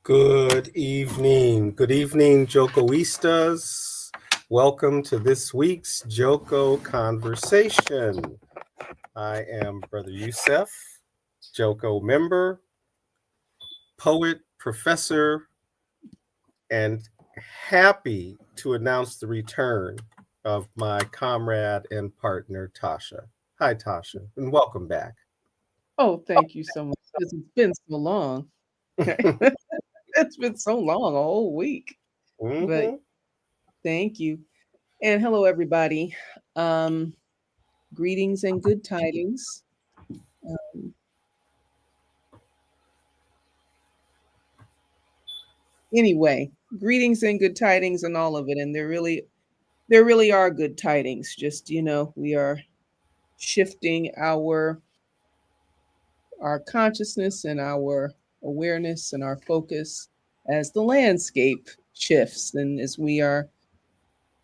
Good evening. Good evening, Jokoistas. Welcome to this week's Joko Conversation. I am Brother Youssef, Joko member, poet, professor, and happy to announce the return of my comrade and partner, Tasha. Hi, Tasha, and welcome back. Oh, thank you so much. It's been so long. It's been so long, a whole week. But thank you. And hello, everybody. Um, Greetings and good tidings. Um, anyway, greetings and good tidings and all of it. And there really are good tidings. Just, we are shifting our consciousness and our awareness and our focus as the landscape shifts and as we are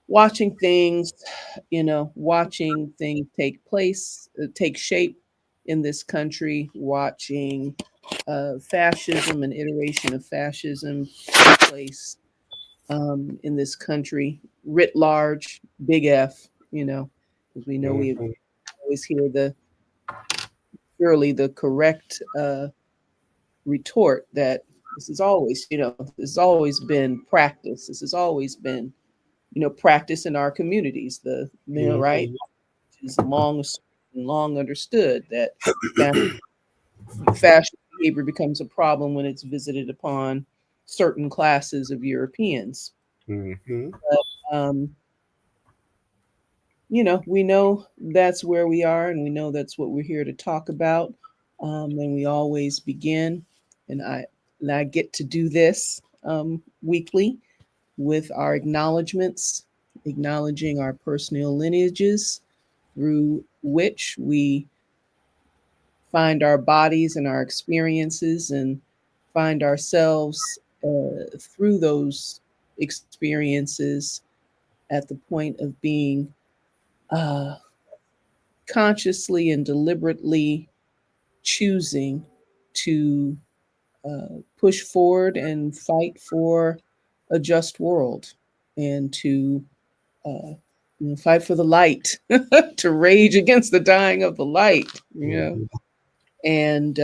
watching things take place, take shape in this country, watching fascism and iteration of fascism take place in this country writ large, big F, because we know we always hear the correct retort that this has always been practice. This has always been practice in our communities. Right, which is long understood that fashion behavior becomes a problem when it's visited upon certain classes of Europeans. But, we know that's where we are, and we know that's what we're here to talk about. And we always begin, and I get to do this weekly with our acknowledgments, acknowledging our personal lineages through which we find our bodies and our experiences and find ourselves through those experiences at the point of being uh, consciously and deliberately choosing to push forward and fight for a just world and to fight for the light, to rage against the dying of the light, And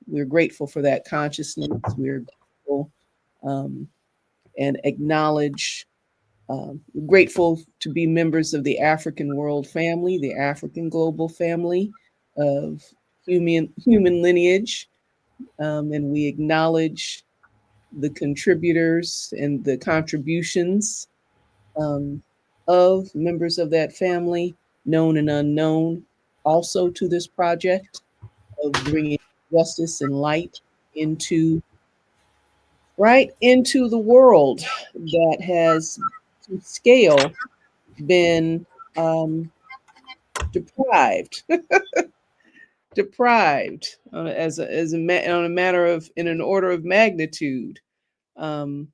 we're grateful for that consciousness. We're grateful um, and acknowledge, grateful to be members of the African world family, the African global family of human lineage. And we acknowledge the contributors and the contributions um, of members of that family known and unknown, also to this project of bringing justice and light into right into the world that has to scale been deprived deprived on a matter of in an order of magnitude, um,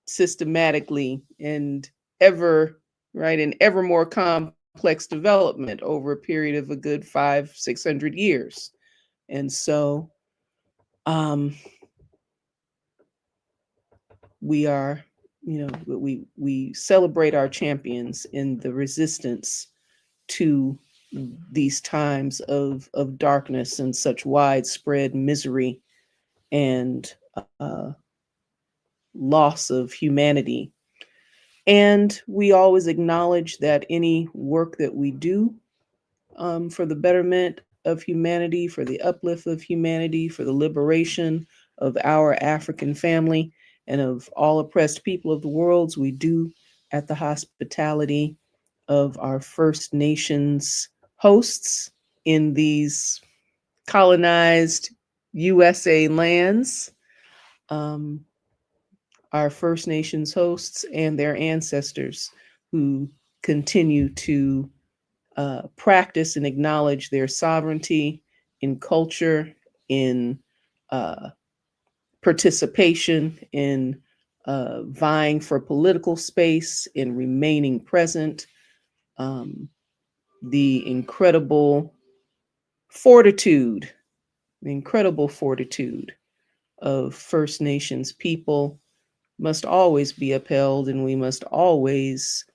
systematically and ever right in ever more complex development over a period of a good 500-600 years. And so um, we are, we celebrate our champions in the resistance to these times of darkness and such widespread misery and loss of humanity. And we always acknowledge that any work that we do for the betterment of humanity, for the uplift of humanity, for the liberation of our African family and of all oppressed people of the world, we do at the hospitality of our First Nations hosts in these colonized USA lands. Um, our First Nations hosts and their ancestors who continue to practice and acknowledge their sovereignty in culture, in uh, participation, in vying for political space, in remaining present. Um, the fortitude, incredible fortitude of First Nations people must always be upheld, and we must always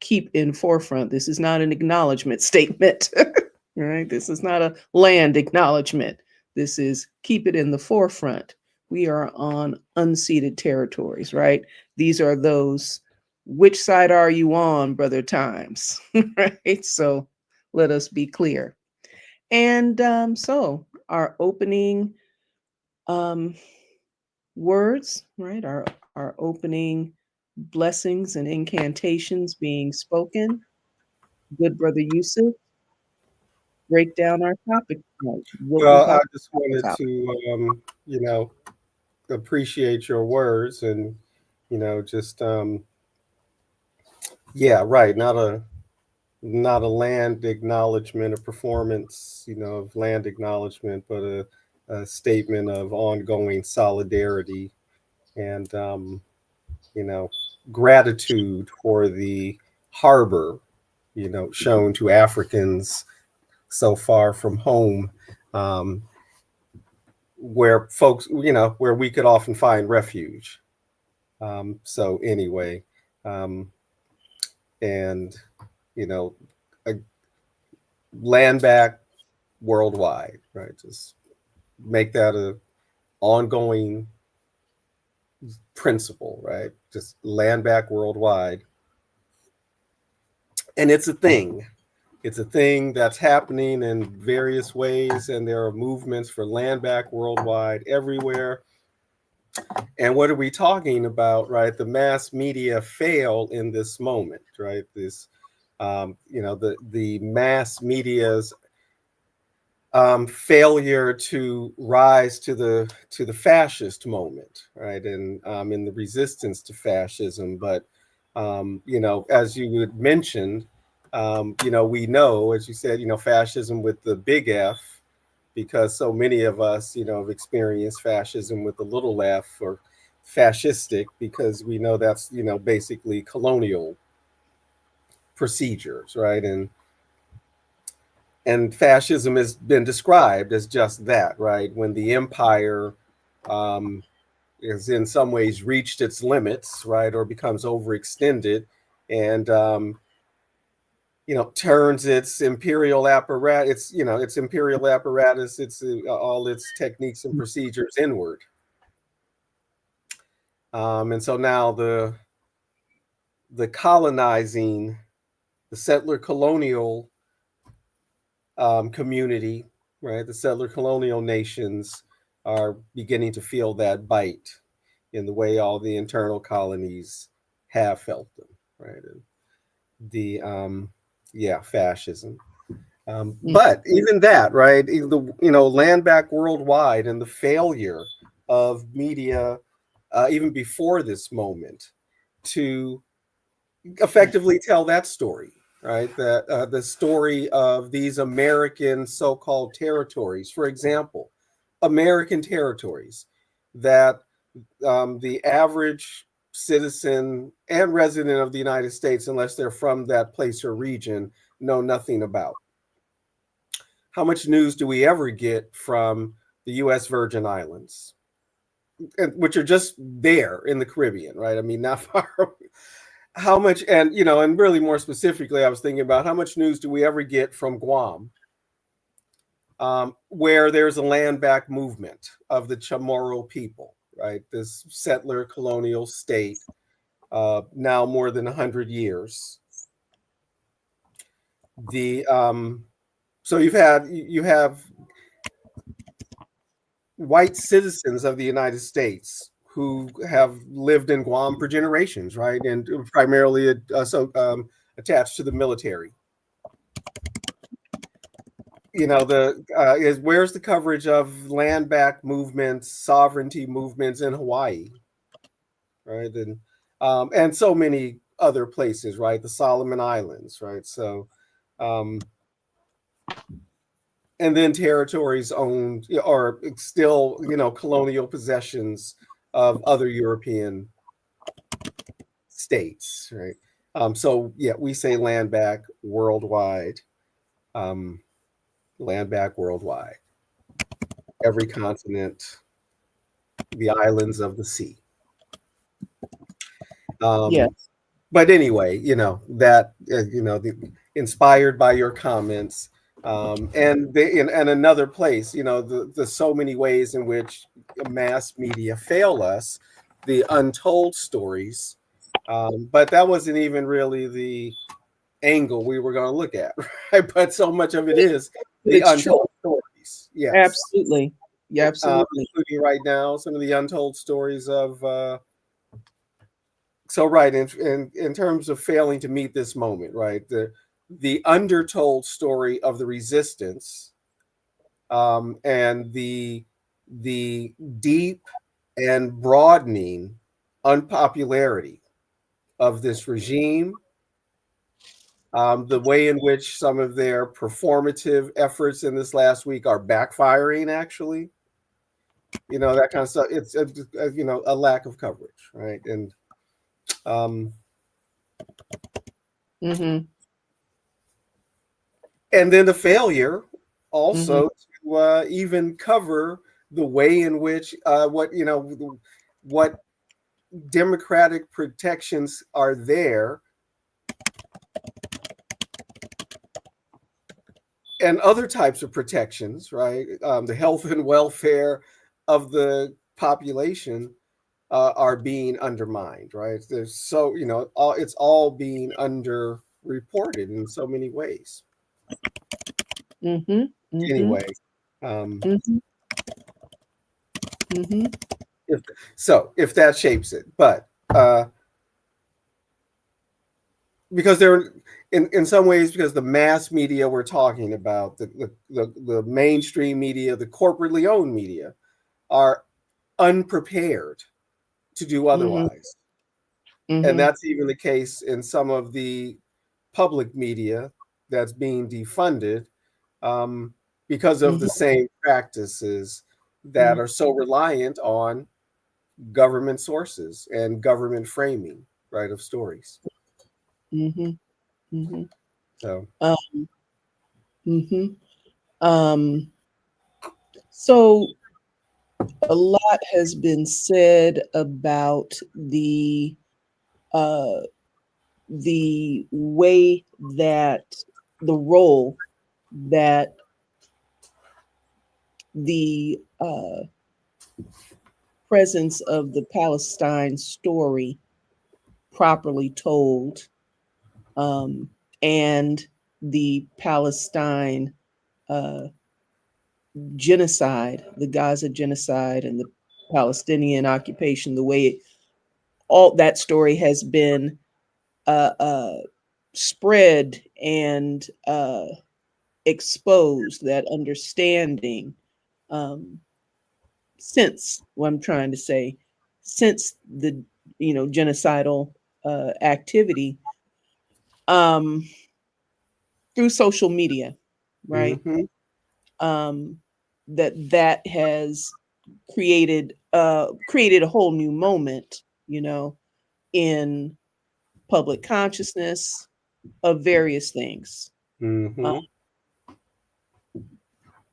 keep in forefront. This is not an acknowledgement statement, right? This is not a land acknowledgement. This is keep it in the forefront. We are on unceded territories, right? These are those. Which side are you on, brother Times? Right? So let us be clear. And so our opening um, words, right? Our opening blessings and incantations being spoken. Good brother Yusuf, break down our topic tonight. What we Well, I talk just wanted about. to, appreciate your words and, just, yeah, right. Not a land acknowledgement, a performance, of land acknowledgement, but a statement of ongoing solidarity and, you know, gratitude for the harbor, shown to Africans so far from home, um, where folks, where we could often find refuge. So anyway, um, and you know, a land back worldwide, right? Just make that a ongoing principle, right? Just land back worldwide, and it's a thing. It's a thing that's happening in various ways, and there are movements for land back worldwide everywhere. And what are we talking about, right? The mass media fail in this moment, right? This, the mass media's failure to rise to the fascist moment, right? And in the resistance to fascism. But as you had mentioned, we know, as you said, fascism with the big F, because so many of us, have experienced fascism with a little f, or fascistic, because we know that's, basically colonial procedures, right? And fascism has been described as just that, right? When the empire is in some ways reached its limits, right, or becomes overextended, and turns its imperial apparatus, its all its techniques and procedures inward. And so now the colonizing, the settler colonial community, right, the settler colonial nations are beginning to feel that bite in the way all the internal colonies have felt them, right? And the Yeah, fascism. Mm. But even that, right? Land back worldwide and the failure of media, even before this moment, to effectively tell that story, right? That the story of these American so-called territories, for example, American territories that the average citizen and resident of the United States, unless they're from that place or region, know nothing about. How much news do we ever get from the U.S. Virgin Islands, which are just there in the Caribbean, right? I mean, not far. How much, and and really more specifically, I was thinking about how much news do we ever get from Guam, where there's a land back movement of the Chamorro people, right? This settler colonial state, now more than 100 years. The So you have white citizens of the United States who have lived in Guam for generations, right, and primarily attached to the military. The is where's the coverage of land back movements, sovereignty movements in Hawaii, right, and so many other places, right, the Solomon Islands, right, so um, and then territories owned or still colonial possessions of other European states, right? So yeah, we say land back worldwide, um, land back worldwide, every continent, the islands of the sea. Um, Yes. but anyway, that inspired by your comments, and another place, the so many ways in which mass media fail us, the untold stories. But that wasn't even really the angle we were going to look at, right? But so much of it is But the it's true. untold stories. Yes. Absolutely. Yeah, absolutely. Including right now some of the untold stories of so right in terms of failing to meet this moment, right, the undertold story of the resistance, and the deep and broadening unpopularity of this regime, the way in which some of their performative efforts in this last week are backfiring, actually, that kind of stuff. It's a lack of coverage, right, um, Mm-hmm. and then the failure Mm-hmm. also to even cover the way in which what democratic protections are there and other types of protections, right? The health and welfare of the population are being undermined, right? There's it's all being underreported in so many ways. Mm-hmm. Mm-hmm. Anyway, um, Mm-hmm. Mm-hmm. if if that shapes it, but because they're in some ways, because the mass media we're talking about, the mainstream media, the corporately owned media, are unprepared to do Mm-hmm. otherwise. And Mm-hmm. that's even the case in some of the public media that's being defunded, um, because of the Mm-hmm. same practices that are so reliant on government sources and government framing, right, of stories. Mm-hmm. Mm-hmm. So Mm-hmm. Um, so a lot has been said about uh, the way that the role that the presence of the Palestine story properly told, um, and the Palestine uh, genocide, the Gaza genocide, and the Palestinian occupation, the way all that story has been uh, uh, spread and exposed that understanding, um, since what I'm trying to say, since the genocidal activity, um, through social media, right? Mm-hmm. Um, that has created a whole new moment, in public consciousness of various things. Uh, Mm-hmm.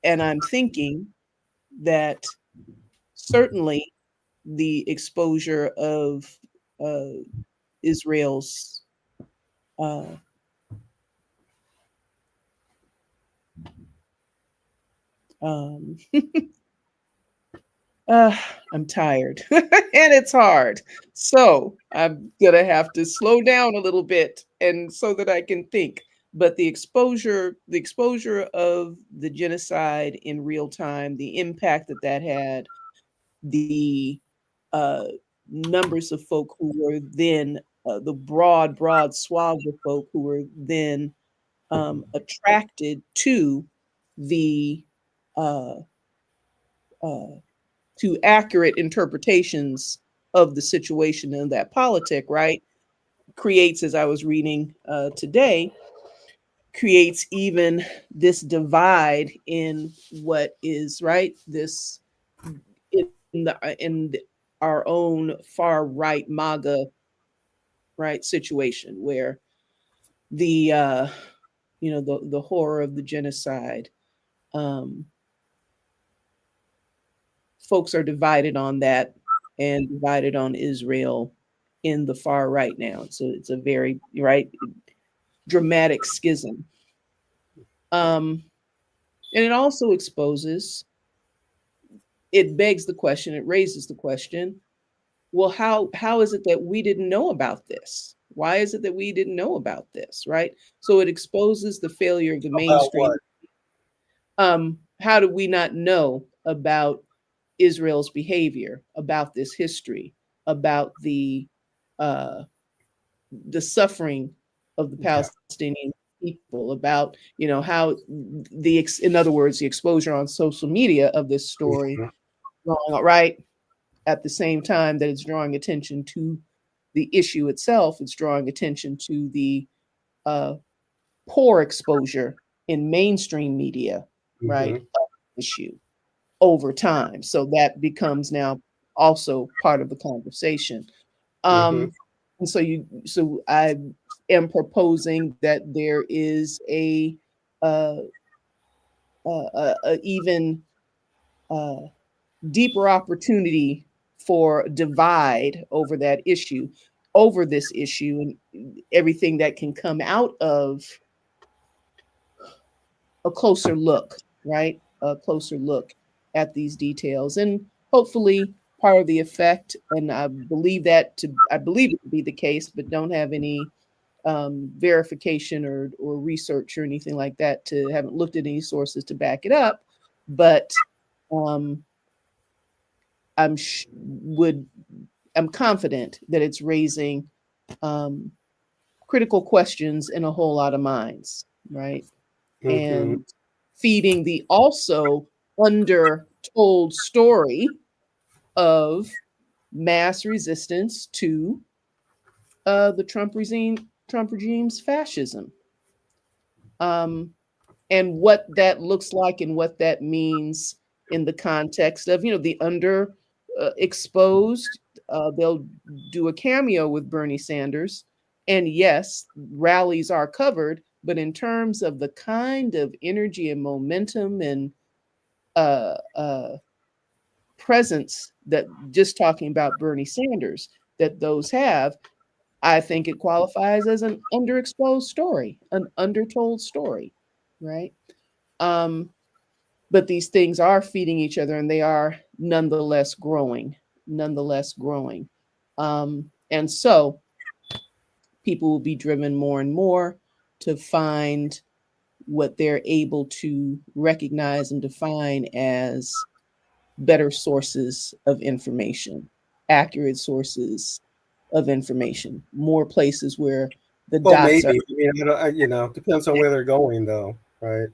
and I'm thinking that certainly the exposure of uh, Israel's uh, um, uh, I'm tired and it's hard. So I'm going to have to slow down a little bit and so that I can think. But the exposure of the genocide in real time, the impact that that had, the uh, numbers of folk who were then, the broad swath of folk who were then attracted to the uh, uh, to accurate interpretations of the situation and that politic, right, creates, as I was reading today, creates even this divide in what is right, this in our own far right MAGA right situation where the horror of the genocide, um, folks are divided on that and divided on Israel in the far right now. So it's a very right dramatic schism. Um, and it also exposes, it begs the question, it raises the question, well, how is it that we didn't know about this? Why is it that we didn't know about this? Right. So it exposes the failure of the About what? mainstream. How do we not know about Israel's behavior, about this history, about uh, the suffering of the Yeah. Palestinian people, about how in other words, the exposure on social media of this story, Mhm. right, at the same time that it's drawing attention to the issue itself, it's drawing attention to the uh, poor exposure in mainstream media, right, Mhm. of the issue over time. So that becomes now also part of the conversation. Mhm. Um, so I am proposing that there is uh, a even uh, deeper opportunity for divide over that issue, over this issue, and everything that can come out of a closer look, right? A closer look at these details, and hopefully part of the effect. And I believe it to be the case, but don't have any verification or research or anything like that. To haven't looked at any sources to back it up, but um, I'm sh- would I'm confident that it's raising um, critical questions in a whole lot of minds, right? Mhm. And feeding the also undertold story of mass resistance to the Trump regime's fascism, um, and what that looks like and what that means in the context of the under exposed. They'll do a cameo with Bernie Sanders, and yes, rallies are covered, but in terms of the kind of energy and momentum and uh, uh, presence that, just talking about Bernie Sanders, that those have, I think it qualifies as an underexposed story, an undertold story, right? Um, but these things are feeding each other and they are nonetheless growing. And so people will be driven more and more to find what they're able to recognize and define as better sources of information, accurate sources of information, more places where the Well, dots are. maybe. I mean, depends on where they're going, though, right?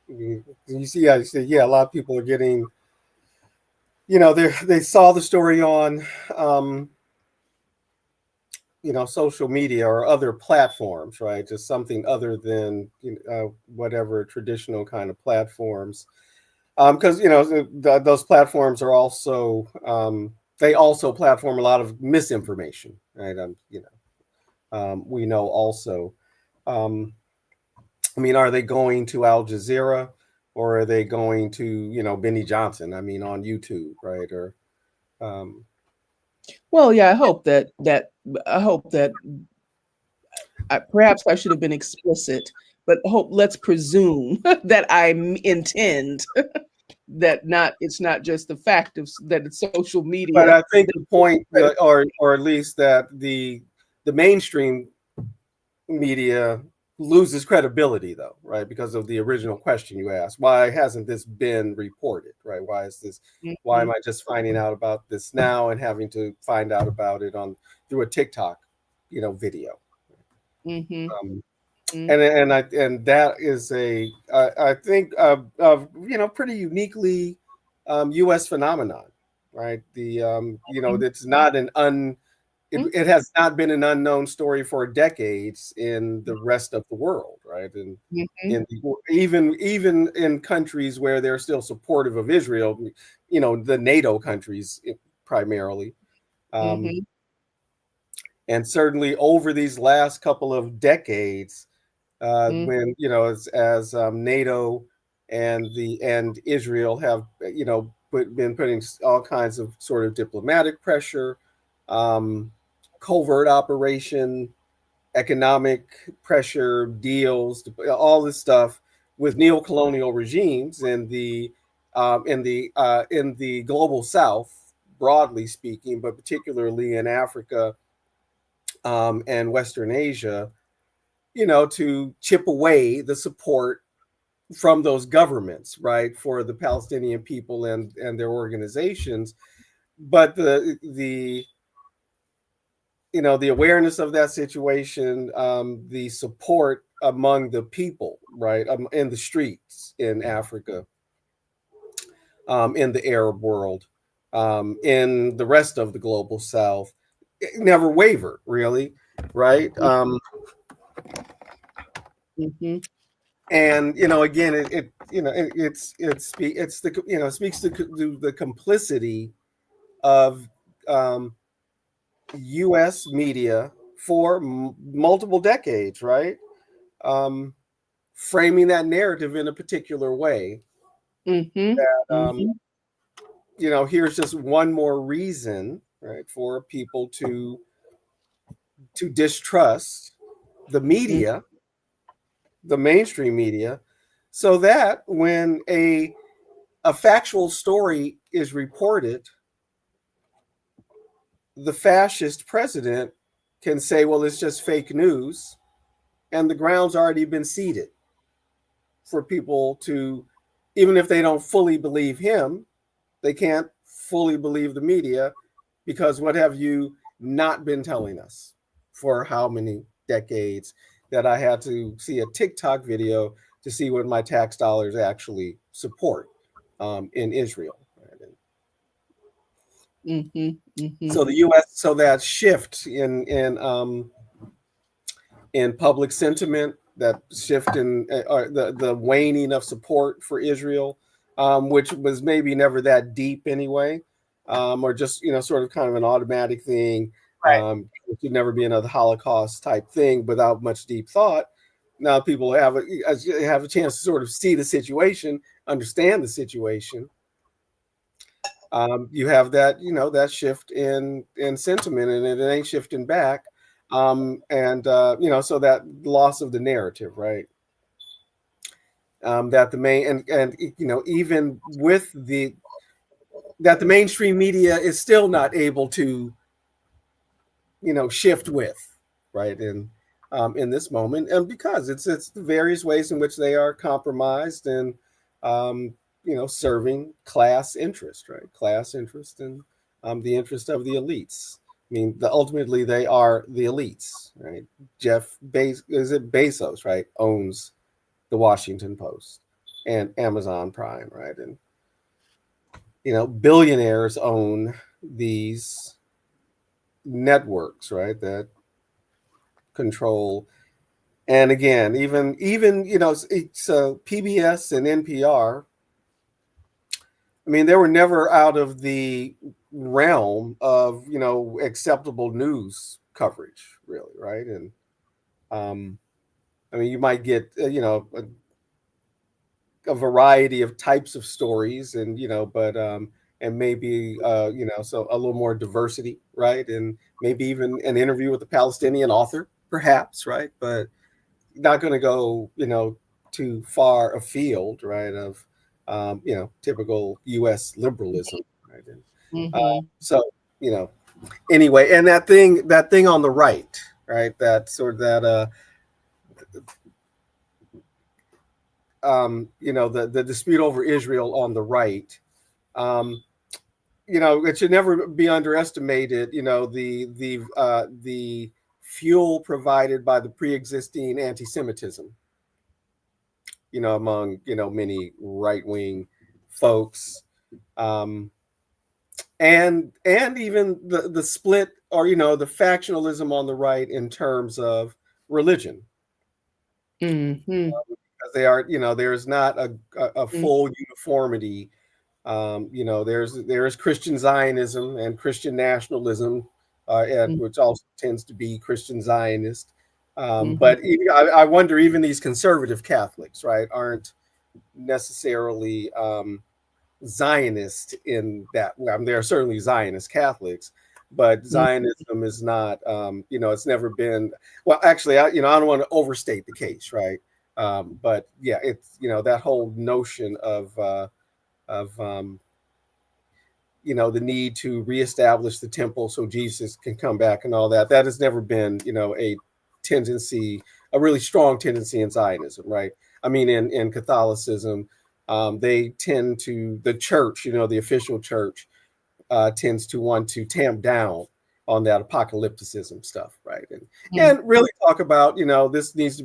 You see, I say, yeah, a lot of people are getting, they saw the story on, um, social media or other platforms, right? Just something other than whatever traditional kind of platforms, because those platforms are also they also platform a lot of misinformation, right? We know also. Um, I mean, are they going to Al Jazeera or are they going to, Benny Johnson? I mean, on YouTube, right? Or um, Well, yeah, I hope that perhaps I should have been explicit, but hope let's presume that intend that not it's not just the fact of that it's social but media. I think the point, or at least that the mainstream media loses credibility, though, right? Because of the original question you asked: why hasn't this been reported, right? Why is this? Why am Mhm, I just finding out about this now and having to find out about it on through a TikTok, video? mhm, Um, mhm, and that is I think pretty uniquely U.S. phenomenon, right? It's not it has not been an unknown story for decades in the rest of the world, right? And mhm, even in countries where they're still supportive of Israel, the NATO countries primarily. Um, mhm, and certainly over these last couple of decades, mhm, when as NATO and Israel have been putting all kinds of sort of diplomatic pressure, um, covert operation, economic pressure, deals, all this stuff with neo-colonial regimes in the global South, broadly speaking, but particularly in Africa and Western Asia, to chip away the support from those governments, right, for the Palestinian people and their organizations. But the awareness of that situation, the support among the people, right, in the streets in Africa, in the Arab world, in the rest of the global South, it never wavered, really, right? mhm, And again, it's the speaks to the complicity of um, U.S. media for multiple decades, right? Um, Framing that narrative in a particular way. mhm, Um, mhm, Here's just one more reason, right, for people to distrust the mhm, media, the mainstream media, so that when a factual story is reported, the fascist president can say, well, it's just fake news, and the ground's already been seeded for people to, even if they don't fully believe him, they can't fully believe the media because what have you not been telling us for how many decades that I had to see a TikTok video to see what my tax dollars actually support in Israel. mhm, mhm, So the U.S. So that shift in public sentiment, that shift in the waning of support for Israel, which was maybe never that deep anyway, or just sort of kind of an automatic thing. right. It could never be another Holocaust type thing without much deep thought. Now people have a chance to sort of see the situation, understand the situation. You have that shift in sentiment, and it ain't shifting back. And so that loss of the narrative, right? That the main and even with the mainstream media is still not able to shift with, right, in this moment, and because it's the various ways in which they are compromised and um, serving class interest, right, class interest and the interest of the elites, I mean, ultimately they are the elites, right? Is it Bezos, right? Owns the Washington Post and Amazon Prime, right? And billionaires own these networks, right? That control. And again, even it's PBS and NPR. I mean, they were never out of the realm of acceptable news coverage, really, right? And um, I mean, you might get a variety of types of stories, and but and maybe so a little more diversity, right? And maybe even an interview with a Palestinian author, perhaps, right? But not going to go too far afield, right? Of typical U.S. liberalism, right? And Mm-hmm. so you know anyway, and that thing on the right, right? That sort of that the dispute over Israel on the right. Um, it should never be underestimated. The fuel provided by the pre-existing anti-Semitism. Among many right wing folks, um, and even the split, or the factionalism on the right in terms of religion, Mm-hmm. because there's not a full uniformity. There's Christian Zionism and Christian nationalism, which also tends to be Christian Zionist. Mm-hmm. But I wonder, even these conservative Catholics, right, aren't necessarily Zionist in that. Well, I mean, there are certainly Zionist Catholics, but Zionism is not. It's never been. Well, actually, I don't want to overstate the case, right? But yeah, it's that whole notion of the need to reestablish the temple so Jesus can come back and all that. That has never been, a tendency, a really strong tendency in Zionism, right? I mean, in Catholicism, they tend to, the church, the official church, tends to want to tamp down on that apocalypticism stuff, right? And really talk about, this needs to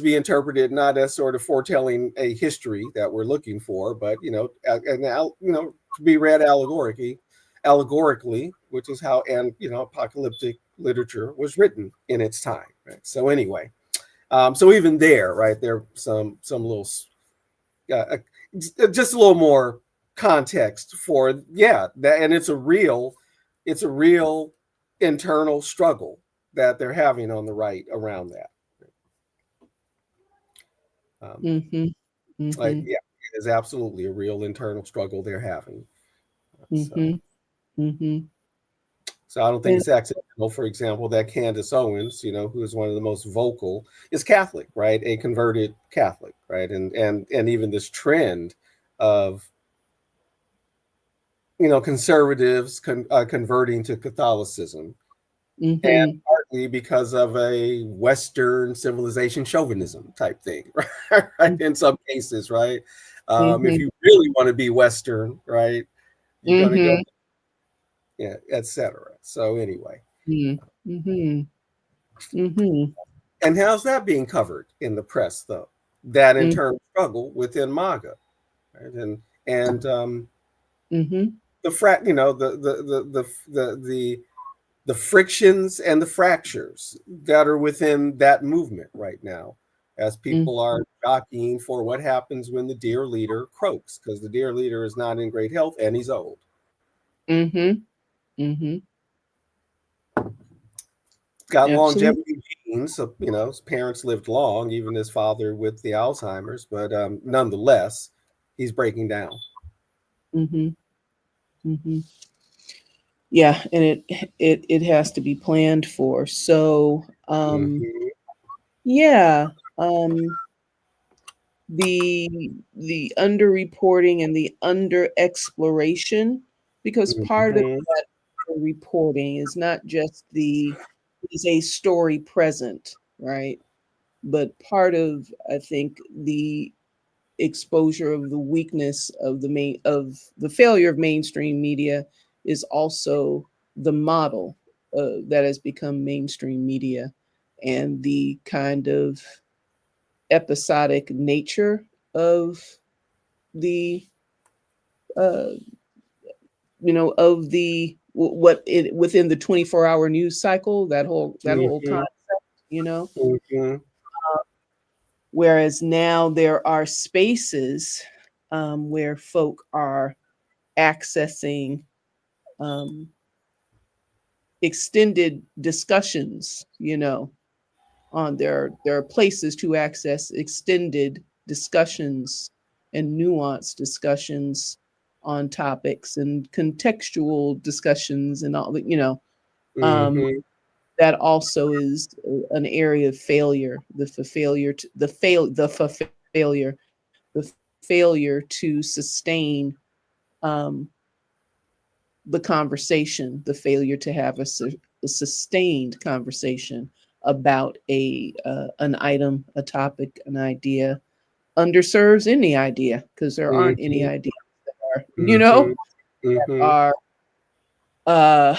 be interpreted not as sort of foretelling a history that we're looking for, but to be read allegorically, which is how and apocalyptic literature was written in its time. Right? So anyway, so even there, right there, some little just a little more context for that, and it's a real internal struggle that they're having on the right around that. Um, Mm-hmm. Mm-hmm. yeah, it is absolutely a real internal struggle they're having. So, Mm-hmm. Mm-hmm. so I don't think And it's accidental, for example, that Candace Owens, who is one of the most vocal, is Catholic, right? A converted Catholic, right? And even this trend of conservatives converting to Catholicism, and mm-hmm. partly because of a Western civilization chauvinism type thing, right? In some cases, right? If Mm-hmm. you really want to be Western, right, you're going to go, Mm-hmm. yeah, etc. So anyway, Mm-hmm. Mm-hmm. and how's that being covered in the press, though? That Mm-hmm. internal struggle within MAGA, right? And Mm-hmm. the frat, the frictions and the fractures that are within that movement right now, as people are jockeying for what happens when the dear leader croaks, because the dear leader is not in great health and he's old. Mm-hmm. Mm-hmm. Got Absolutely. longevity genes, so his parents lived long, even his father with the Alzheimer's, but nonetheless, he's breaking down. Mm-hmm. Mm-hmm. Yeah, and it has to be planned for. So Hmm. yeah, um, the underreporting and the under exploration, because part of Hmm. that reporting is not just the is a story present, right? But part of, I think, the exposure of the weakness of the failure of mainstream media is also the model that has become mainstream media, and the kind of episodic nature of the uh, of the what it within the 24-hour news cycle, that whole Mm-hmm. concept, you know. Mm-hmm. Whereas now there are spaces where folk are accessing um, extended discussions, on there are places to access extended discussions and nuanced discussions on topics and contextual discussions and all that, um, Mm-hmm. that also is an area of failure, failure to failure, the failure to sustain um, the conversation, the failure to have a sustained conversation about an item, a topic, an idea, underserves any idea, because there aren't any Mm-hmm. ideas that are, Mm-hmm. Mm-hmm. are uh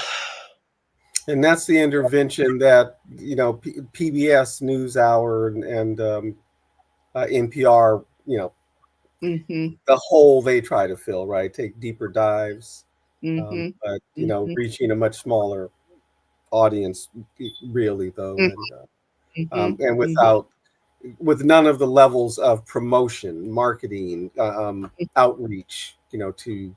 And that's the intervention that PBS NewsHour and NPR, mhm, the hole they try to fill, right? Take deeper dives, mhm, but mhm, reaching a much smaller audience, really though, mhm, mhm, and mhm, with none of the levels of promotion, marketing, outreach, to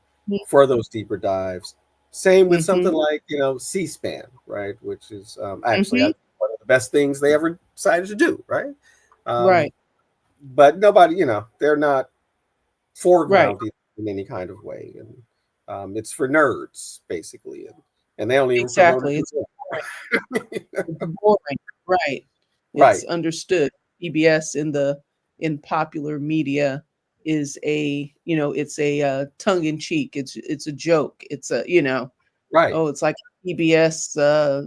for those deeper dives. Same with something mhm, like C-SPAN, right? Which is actually mhm. one of the best things they ever decided to do, right? Um, Right, but nobody, they're not right, foregrounded in any kind of way, and it's for nerds basically, and they only even promote it exactly. to It's boring. It's boring, right. It's right, understood. PBS in popular media is it's a tongue in cheek. It's a joke. It's right, oh, it's like a PBS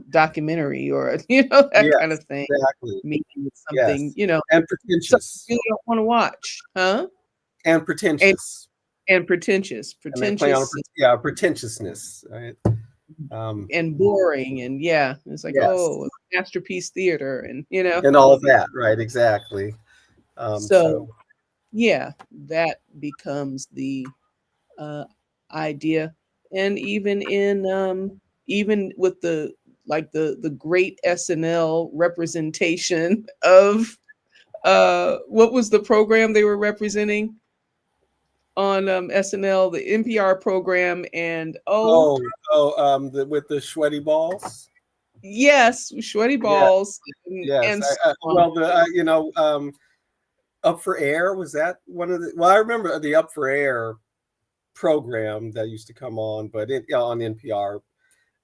documentary, or that kind yes, of thing. exactly, Meaning it's something, yes, and something pretentious, you really don't want to watch, huh? and And pretentious, pretentious, and they play on yeah, pretentiousness, right? and boring, and yeah, it's like, Yes, oh, masterpiece theater, and and all all of these. that, right? Exactly. So So yeah, that becomes the idea, and even with the great SNL representation of what was the program they were representing on SNL, the NPR program, and oh, with the sweaty balls. yes, sweaty Yeah, balls, yes. and so on. Well, Up for Air, was that one of the? Well, I remember the Up for Air program that used to come on, but on NPR.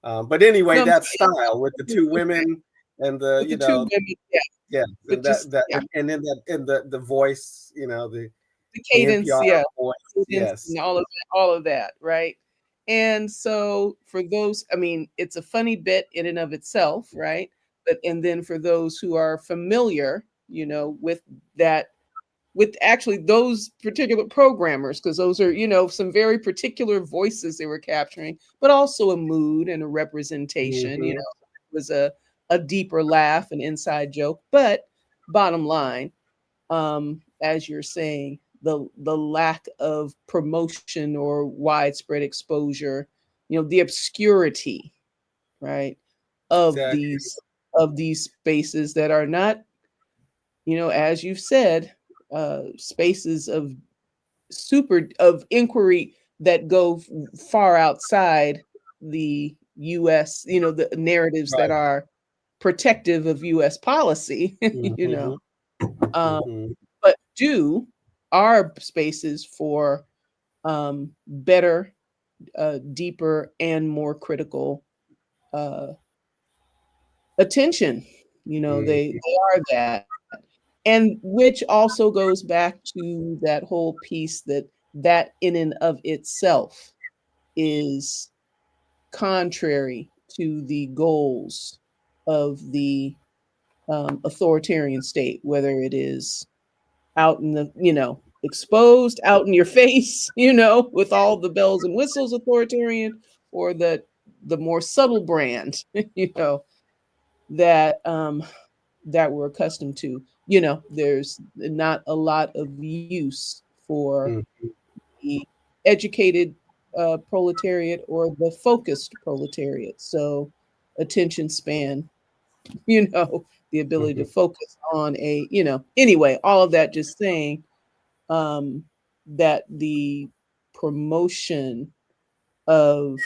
But anyway, No, I'm that sorry, style with the two okay, women and the with the two women, yeah, yeah, but and just yeah, and then the voice, the the cadence, NPR yeah, voice. cadence Yes. and all of that, right? And so for those, I mean, it's a funny bit in and of itself, right? But and then for those who are familiar, with that, with actually those particular programmers, because those are, some very particular voices they were capturing, but also a mood and a representation, Hmm. it was a deeper laugh, an inside joke. But bottom line, as you're saying, the lack of promotion or widespread exposure, the obscurity, right, of Exactly. these spaces that are not, as you've said, spaces of inquiry that go far outside the U.S. The narratives that Right. are protective of U.S. policy, Hmm. um, Hmm. but are spaces for better, deeper, and more critical uh, attention. They are that, and which also goes back to that whole piece that in and of itself is contrary to the goals of the authoritarian state, whether it is out in the, exposed, out in your face, with all the bells and whistles, authoritarian, or the more subtle brand, you know, that that we're accustomed to. You know, there's not a lot of use for Mhm. the educated proletariat or the focused proletariat. So attention span, you know, the ability to Mhm. focus on a, you know, anyway, all of that just saying um, that the promotion of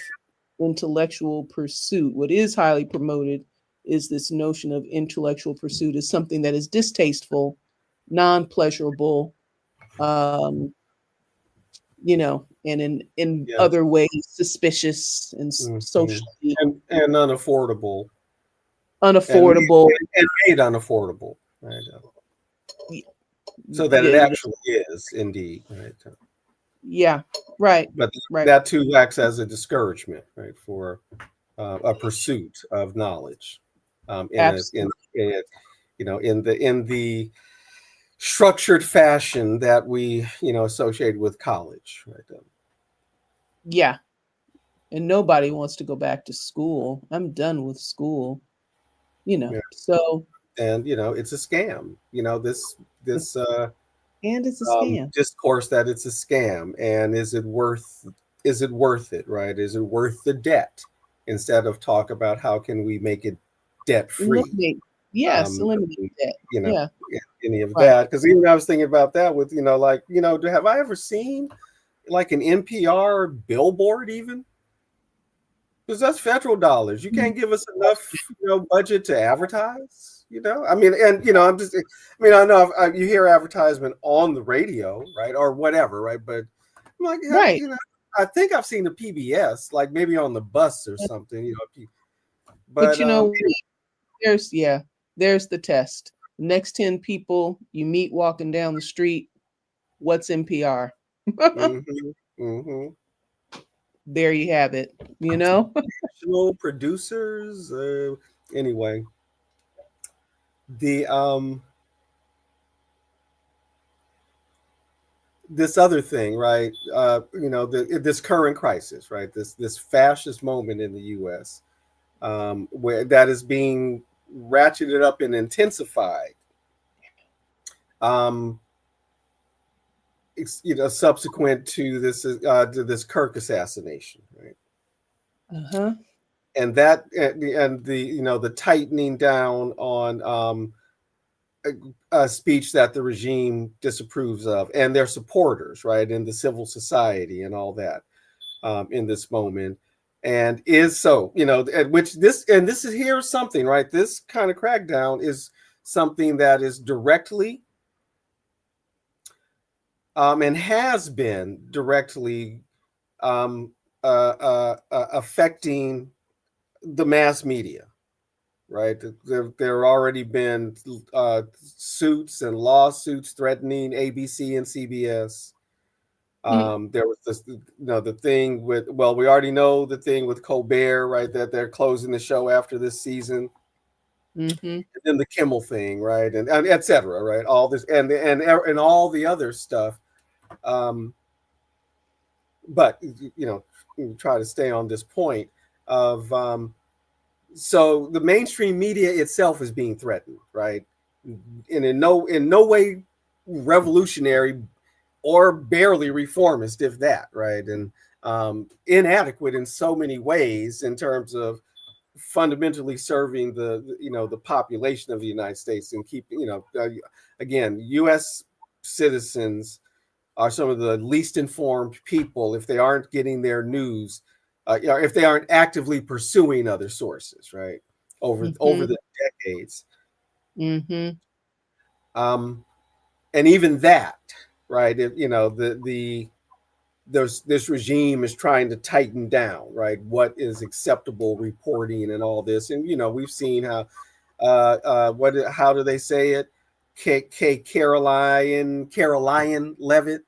intellectual pursuit, what is highly promoted is this notion of intellectual pursuit is something that is distasteful, non-pleasurable, um, you know, and in Yes. other ways suspicious and Mhm. socially And unaffordable, and unaffordable. made unaffordable, right? So that it Yeah, actually is indeed, right? yeah, right, But right, that too acts as a discouragement, right, for a pursuit of knowledge, absolutely. in a, in the structured fashion that we associate with college, right? Yeah, and nobody wants to go back to school. I'm done with school, you know. Yeah. So, And it's a scam. This and it's a scam. discourse that it's a scam, and is it worth it, right? Is it worth the debt? Instead of talk about how can we make it debt free, Eliminate, yes, eliminate that. you know, Yeah, any of right. that. Because even I was thinking about that with, like, have I ever seen like an NPR billboard even? Because that's federal dollars. You Mhm. can't give us enough, budget to advertise. I mean, and I'm just, I mean, I know you hear advertisement on the radio, right, or whatever, right? But I'm like, yeah, Right. I think I've seen the PBS, like maybe on the bus or something, But But you know, there's yeah, there's the test. Next 10 people you meet walking down the street, what's NPR? mm-hmm, mm-hmm. There you have it, you know? National producers. Anyway, the this other thing, right? This current crisis, right? This fascist moment in the U.S. Where that is being ratcheted up and intensified. Um, Subsequent to this Kirk assassination, right? Uh-huh. And that and the the tightening down on a speech that the regime disapproves of, and their supporters, right, in the civil society and all that, in this moment, and is so at which this is here's something, right? This kind of crackdown is something that is directly and has been directly um, affecting the mass media, right? There already been suits and lawsuits threatening ABC and CBS. There was the thing with, well, we already know the thing with Colbert, right? That they're closing the show after this season, Mm-hmm. and then the Kimmel thing, right, and et cetera, right? All this and all the other stuff. Um, but try to stay on this point of so the mainstream media itself is being threatened, right? And in no way revolutionary or barely reformist, if that, right? And inadequate in so many ways in terms of fundamentally serving the population of the United States and keeping again, U.S. citizens are some of the least informed people if they aren't getting their news, if they aren't actively pursuing other sources, right? Over Mm-hmm. the decades, Mm-hmm. um, and even that, right? If, this regime is trying to tighten down, right? What is acceptable reporting and all this, and we've seen how, how do they say it? Caroline Levitt,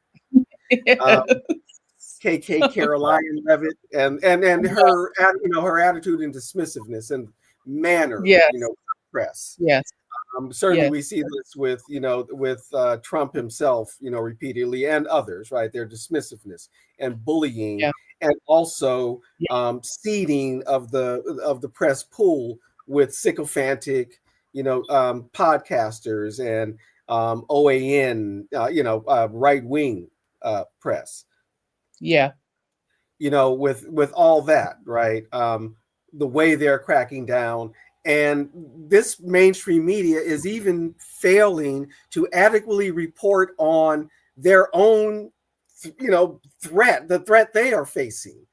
Yeah. um, KK Caroline Levitt, and her attitude and dismissiveness and manner, Yes. press. Yes. Certainly, Yes. we see this with Trump himself, repeatedly, and others, right? Their dismissiveness and bullying, Yeah. and also Yeah. seeding of the press pool with sycophantic, podcasters and OAN, right wing press, Yeah. with all that, right? The way they're cracking down, and this mainstream media is even failing to adequately report on their own, the threat they are facing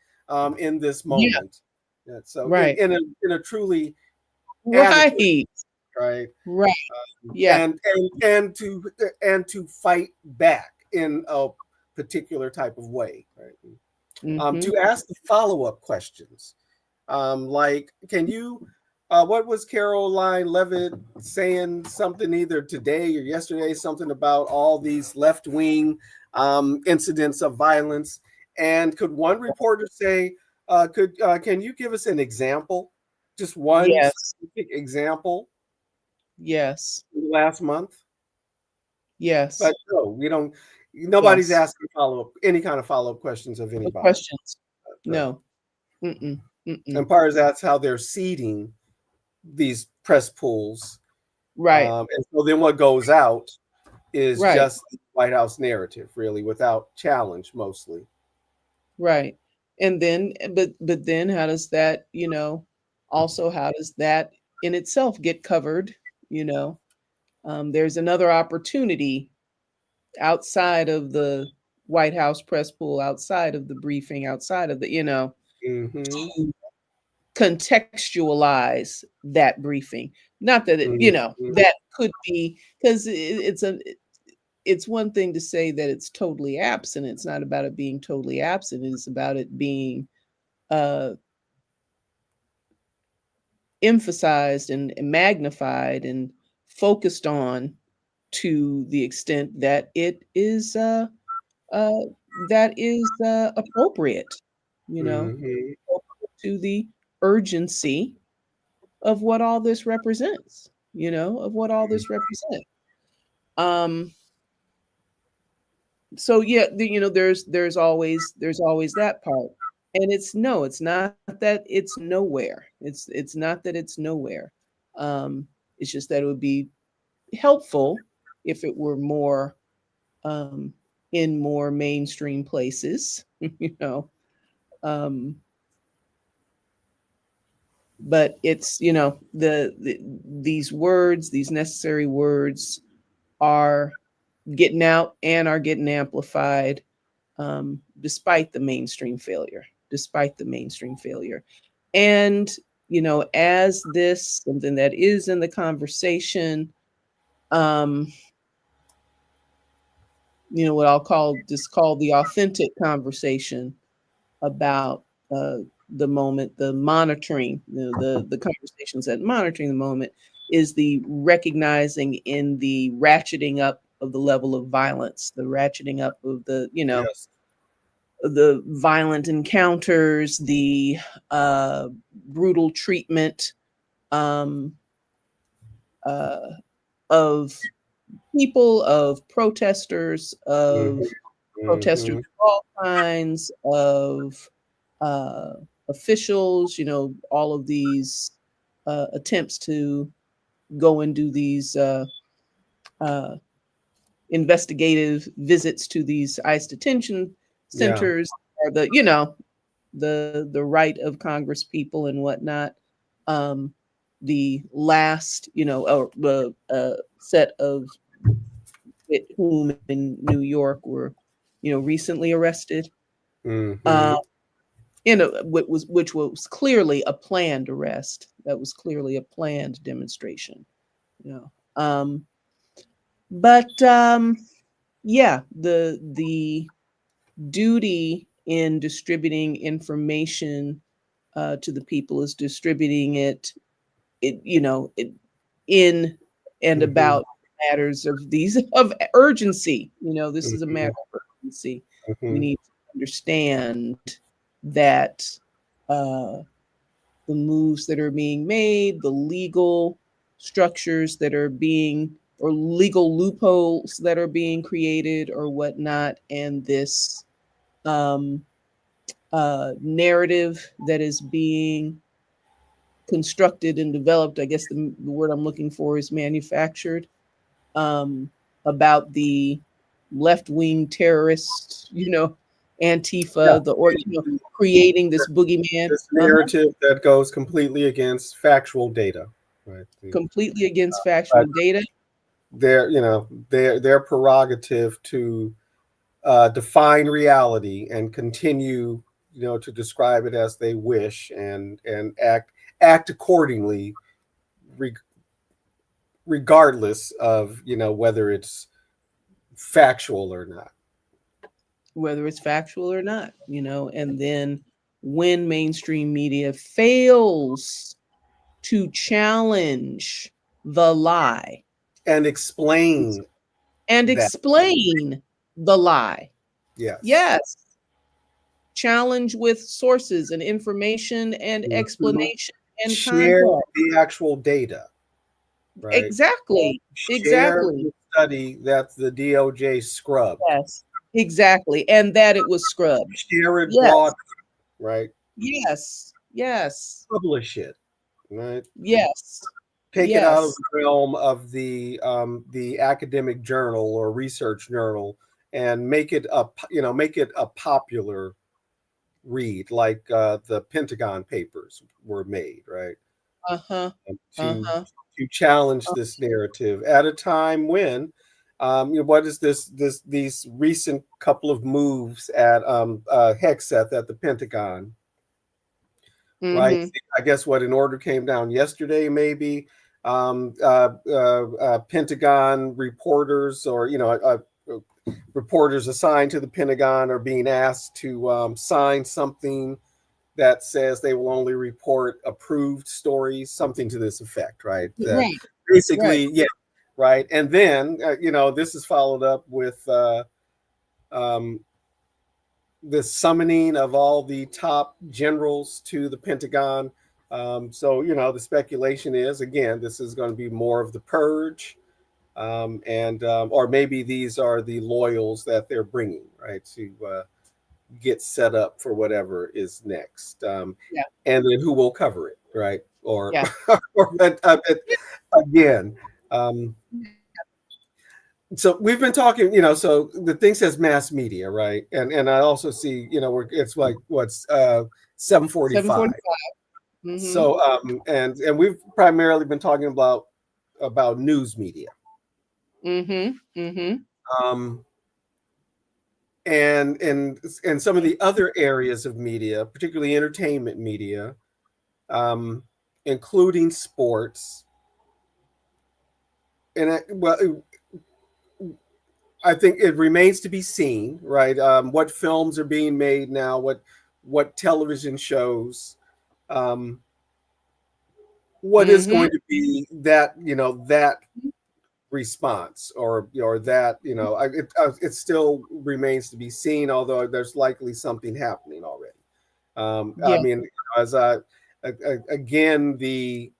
in this Yeah. moment. Yeah, so Right. in a truly adequate, Right. right, Right. Yeah. and to fight back in a particular type of way, right? Mm-hmm. To ask the follow-up questions, like, can you, what was Caroline Levitt saying, something either today or yesterday, something about all these left-wing incidents of violence, and could one reporter say, can you give us an example, just one Yes. specific example Yes. in the last month? Yes. But no, we don't. Nobody's Yes. asking any kind of follow-up questions of No anybody, questions. right? No. Mm-mm. Mm-mm. And part of that's how they're seeding these press pools. Right. And so then what goes out is Right. just the White House narrative, really, without challenge, mostly. Right. And then, but then how does that, also how does that in itself get covered? You know, there's another opportunity outside of the White House press pool, outside of the briefing, outside of the, Mm-hmm. to contextualize that briefing. Not that it, Mm-hmm. that could be because it's one thing to say that it's totally absent. It's not about it being totally absent. It's about it being uh, emphasized and magnified and focused on to the extent that it is uh, appropriate, you know, Mm-hmm. to the urgency of what all this represents, of what all this represents. Um, so yeah, there's always that part, and it's not that it's nowhere. It's not that it's nowhere. Um, it's just that it would be helpful if it were more um, in more mainstream places, you know. Um, but it's these words, these necessary words, are getting out and are getting amplified, despite the mainstream failure, despite the mainstream failure. And as this something that is in the conversation, um, what I'll call the authentic conversation about uh, the moment, the monitoring, the conversations that monitoring the moment is the recognizing in the ratcheting up of the level of violence, the ratcheting up of Yes. the violent encounters, the uh, brutal treatment, um, uh, of people, of protesters, Mm-hmm. of protesters Mm-hmm. of all kinds, of uh, officials, all of these attempts to go and do these uh, investigative visits to these ICE detention Yeah. centers, or the right of Congress people and whatnot. Um, the last, or the set of whom in New York were, recently arrested. Uh, Mm-hmm. which was clearly a planned arrest. That was clearly a planned demonstration. You but yeah, the duty in distributing information to the people is distributing it in and Mm-hmm. about matters of these of urgency. This is a matter Mm-hmm. of urgency. We Mm-hmm. need to understand that uh, the moves that are being made, the legal structures that are being, or legal loopholes that are being created or whatnot, and this um, narrative that is being constructed and developed. I guess the word I'm looking for is manufactured, um, about the left wing terrorists, Yeah, Antifa, creating this boogeyman. this narrative that goes completely against factual data, right? Completely against But factual data. their prerogative to define reality and continue, to describe it as they wish and act accordingly, re- regardless of whether it's factual or not. Whether it's factual or not, and then when mainstream media fails to challenge the lie And explain and that. explain the lie. Yes. Yes, challenge with sources and information and Mhm. explanation and Share context. the actual data, right? Exactly. Share Exactly. the study that the DOJ scrubbed. Yes. Exactly. And that it was scrubbed. Share it Yes. broad, right? Yes. Yes. Publish it, right? Yes. Take it out of Yes. the realm of the academic journal or research journal and make it a popular read, like the Pentagon Papers were made, right? Uh-huh. To Uh-huh. challenge this narrative at a time when what is these recent couple of moves at Hexeth at the Pentagon, right? Mm-hmm. I guess what an order came down yesterday, maybe. Pentagon reporters, or reporters assigned to the Pentagon, are being asked to sign something that says they will only report approved stories, something to this effect, right? Right. Right. Basically, yeah, right. And then, this is followed up with um, the summoning of all the top generals to the Pentagon. So, the speculation is, again, this is going to be more of the purge. And or maybe these are the loyals that they're bringing, right, to get set up for whatever is next, Yeah. and then who will cover it, right? Or, Yeah. or again, um, so we've been talking, so the thing says mass media, right? And I also see, it's like what's 7:45. 7:45. Mm-hmm. So and we've primarily been talking about news media. Mm-hmm. Mm-hmm. Um, and some of the other areas of media, particularly entertainment media, um, including sports. And I think it remains to be seen, right? What films are being made now? What television shows? Um, what is Mm-hmm. going to be that response, or that it still remains to be seen. Although there's likely something happening already. I Yeah. mean, as again, the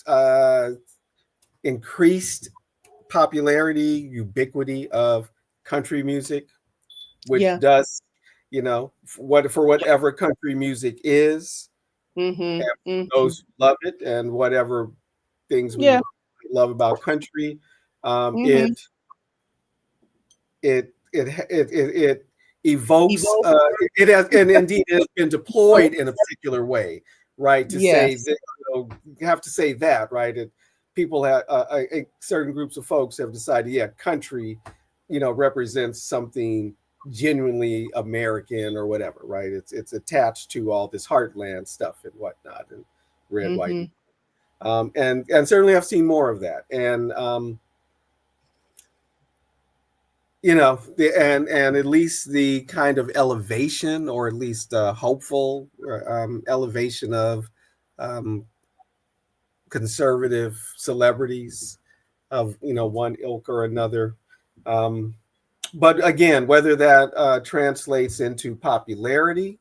uh, increased popularity, ubiquity of country music, which Yeah. does, for whatever country music is, Mm-hmm. and Mm-hmm. those who love it, and whatever things we Yeah. love about country, Mm-hmm. it evokes, Evolve. it has, and indeed it has been deployed in a particular way, right? To say Yes. that, you have to say that, right? People have, certain groups of folks have decided, yeah, country, represents something genuinely American or whatever, right? It's attached to all this heartland stuff and whatnot, and red, white, Mm-hmm. and certainly I've seen more of that, and and at least the kind of elevation, or at least hopeful elevation of um, conservative celebrities of one ilk or another. Um, but again, whether that translates into popularity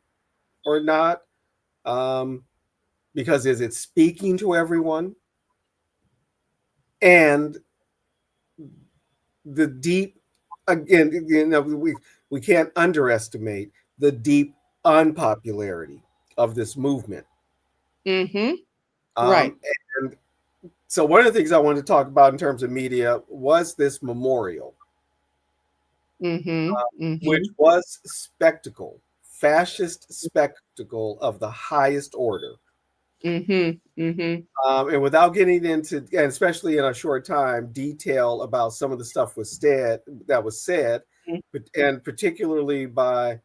or not, um, because is it speaking to everyone, and the deep, again, we can't underestimate the deep unpopularity of this movement. Mm-hmm. Um, Right. and so, one of the things I wanted to talk about in terms of media was this memorial, Mm-hmm. which Mm-hmm. was spectacle, fascist spectacle of the highest order. Mm-hmm. Mm-hmm. And without getting into, and especially in a short time, detail about some of the stuff was said, and particularly by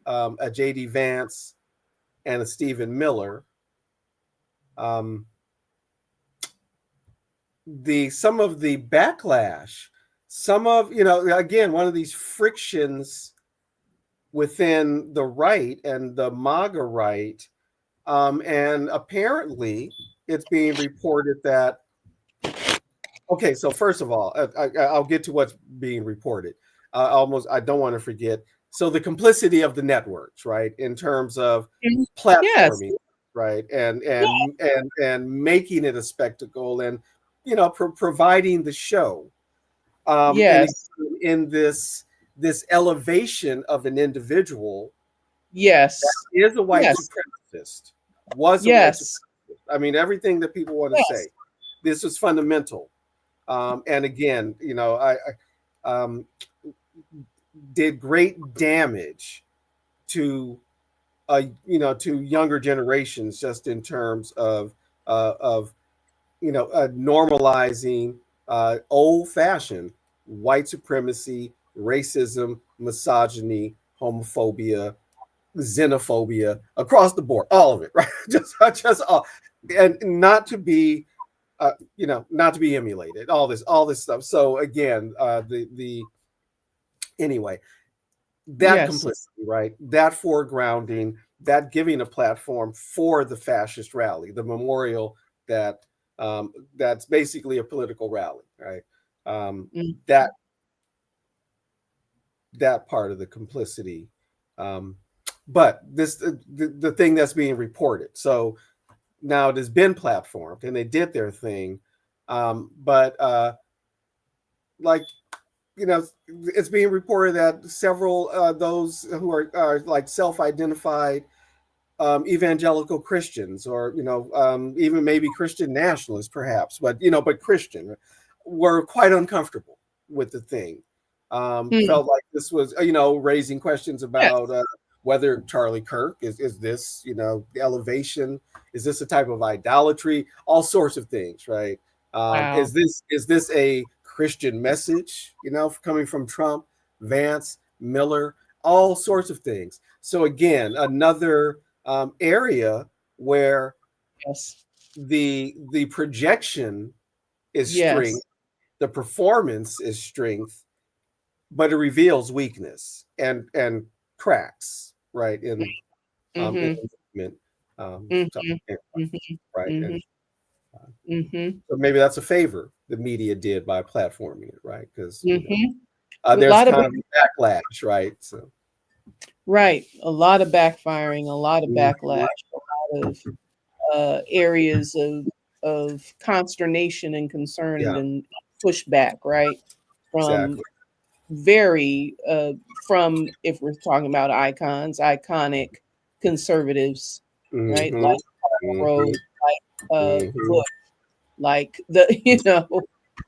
a J.D. Vance and a Stephen Miller, um, the some of the backlash, some of again one of these frictions within the right and the MAGA right, and apparently it's being reported that. Okay, so first of all, I'll get to what's being reported. I don't want to forget. So the complicity of the networks, right, in terms of Mm-hmm. Yes. platforming, right, and Yeah. making it a spectacle, and providing the show, and Yes. in this elevation of an individual Yes. is a white Yes. supremacist, was a white Yes. supremacist. I mean, everything that people want to say. Yes. This is fundamental. And again, I did great damage to to younger generations, just in terms of normalizing old-fashioned white supremacy, racism, misogyny, homophobia, xenophobia across the board, all of it, right? Just all, and not to be not to be emulated, all this stuff. So again, the anyway, that Yes. complicity, right, that foregrounding, that giving a platform for the fascist rally, the memorial, that that's basically a political rally, right? Mm. That that part of the complicity, um, but the thing that's being reported. So now it has been platformed and they did their thing, but like it's being reported that several those who are like self-identified evangelical Christians, or even maybe Christian nationalists, perhaps, but Christian, were quite uncomfortable with the thing. Mm. Felt like this was raising questions Yes. about whether Charlie Kirk is this the elevation, is this a type of idolatry, all sorts of things, right? Wow. Is this a Christian message, coming from Trump, Vance, Miller, all sorts of things. So again, another area where Yes. the projection is strength, Yes. the performance is strength, but it reveals weakness and cracks, right, in Mm-hmm. the movement. So, Mm-hmm. anyway, Mm-hmm. right, and Mm-hmm. Mm-hmm. so maybe that's a favor the media did by platforming it, right? Because Mm-hmm. A there's lot of kind of a backlash, right? So, right. A lot of backfiring, a lot of backlash, mhm, a lot of areas of consternation and concern yeah, and pushback, right? From exactly. very from, if we're talking about icons, iconic conservatives, right? Hmm. Like Hmm. Rose, like Hmm. Bush, like the Yeah,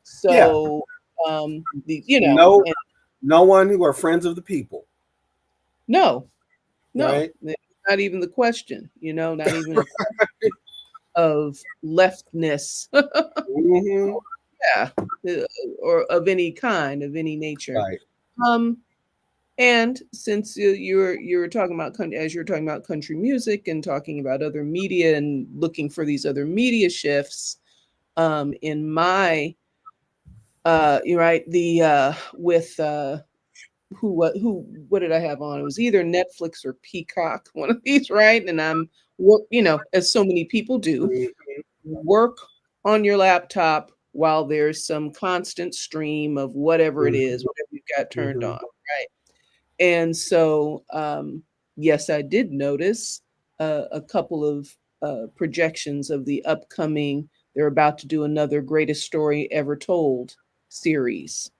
so the no, and no one who are friends of the people, no, no, right? it's not even the question, not even a of leftness, Hmm. yeah, uh, or of any kind, of any nature. Right. Um, and since you're talking about as you're talking about country music and talking about other media and looking for these other media shifts, in my you're right, the with what did I have on? It was either Netflix or Peacock, one of these, right? And I'm as so many people do, Mhm. work on your laptop while there's some constant stream of whatever it is, Mhm. whatever you've got turned on, Mhm. right? And so, yes, I did notice a couple of projections of the upcoming. They're about to do another Greatest Story Ever Told series.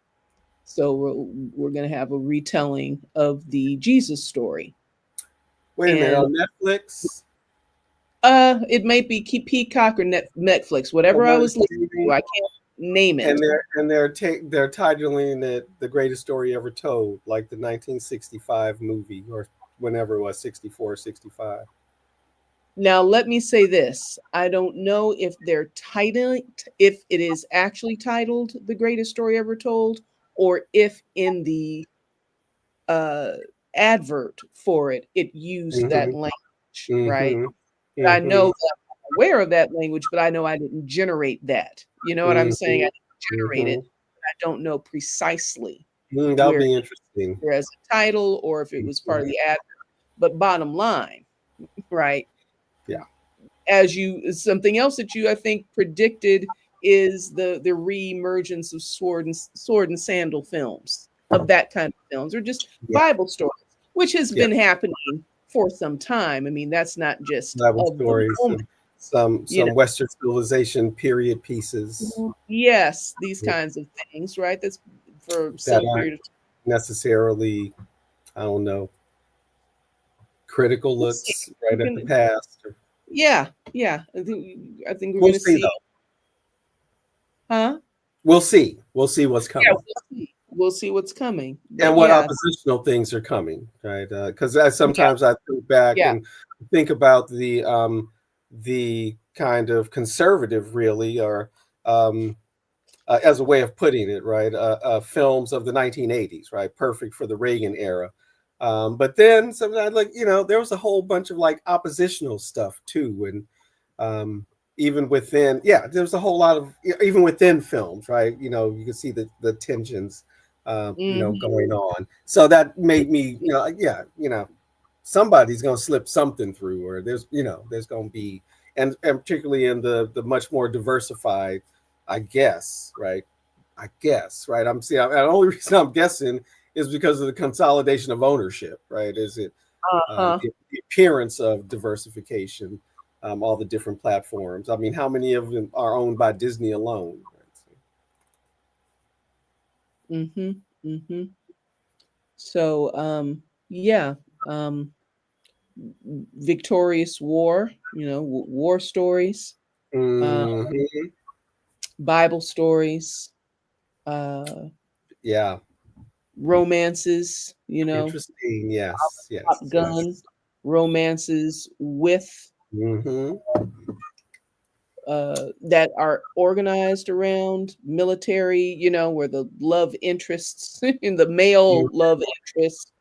So we're going to have a retelling of the Jesus story. Wait a minute, And on Netflix? it may be Peacock or Netflix, The whatever I one was listening to. streaming? I can't name And it. they're titling it "The Greatest Story Ever Told," like the 1965 movie, or whenever it was, 64, 65. Now, let me say this. I don't know if they're titling, if it is actually titled The Greatest Story Ever Told, or if in the uh, advert for it, it used that Mm-hmm. language, right? Mm-hmm. But I know Mm-hmm. that I'm aware of that language, but I know I didn't generate that. You know what I'm saying? I Mm-hmm. didn't generate it. Mm-hmm. But I don't know precisely That'll where be interesting. either as a title or if it was part Mhm. of the ad. But bottom line, right? Yeah. As you something else that you I think predicted is the reemergence of sword and sandal films, of that kind of films, or just Yeah. Bible stories, which has Yeah. been happening for some time. I mean, that's not just Bible of the stories moment, and you some Western civilization period pieces know. Yes, these kinds of things, right? That's for that some aren't period of time. necessarily, I don't know, critical We'll see. looks We're right at the gonna, past. yeah, yeah. I think we're We'll gonna see see, though. huh? We'll see. We'll see what's Yeah, coming we'll see. We'll see what's coming. But and what yeah, oppositional things are coming, right? Because yeah, sometimes I think back yeah. and think about the kind of conservative, really, or um, as a way of putting it, right? Films of the 1980s, right? Perfect for the Reagan era. But then sometimes, like, there was a whole bunch of like oppositional stuff too. And um, even within, yeah, there was a whole lot of, even within films, right? You can see the tensions, Mhm. going on. So that made me, yeah, somebody's going to slip something through, or there's going to be, and particularly in the much more diversified, I guess, right? I guess, right? The only reason I'm guessing is because of the consolidation of ownership, right? Is it Uh-huh. the appearance of diversification, all the different platforms? I mean, how many of them are owned by Disney alone? Right? Mhm. Mhm. So, yeah, um, victorious war, war stories, uh, Hmm. Bible stories, uh, Yeah, romances, interesting. Yes, Top yes, Gun, yes. romances with Hmm. that are organized around military, where the love interests in the male love interest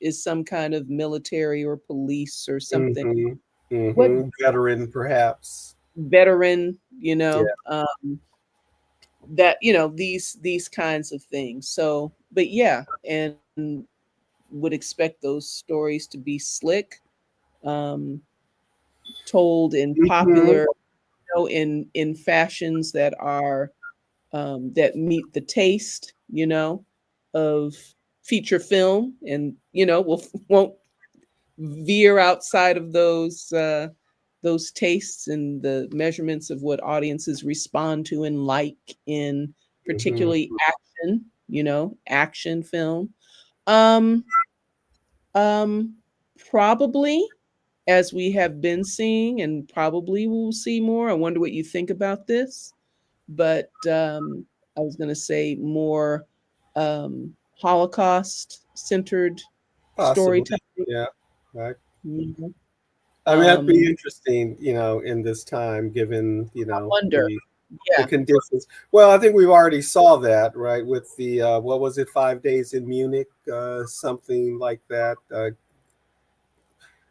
is some kind of military or police or something. Hmm. What Veteran, perhaps. veteran, Yeah. that these kinds of things. So, but yeah, and would expect those stories to be slick, um, told in Hmm. popular, in fashions that are that meet the taste, of feature film, and will won't veer outside of those tastes and the measurements of what audiences respond to and like in Hmm. particularly action, action film. Um, um, Probably, as we have been seeing, and probably we'll see more. I wonder what you think about this, but I was going to say more Holocaust centered Possibly. storytelling. Yeah. Right. You know? I mean, that'd be um, interesting, in this time, given, I wonder. the Yeah. conditions. Well, I think we've already saw that, right? With the what was it, 5 days in Munich, something like that.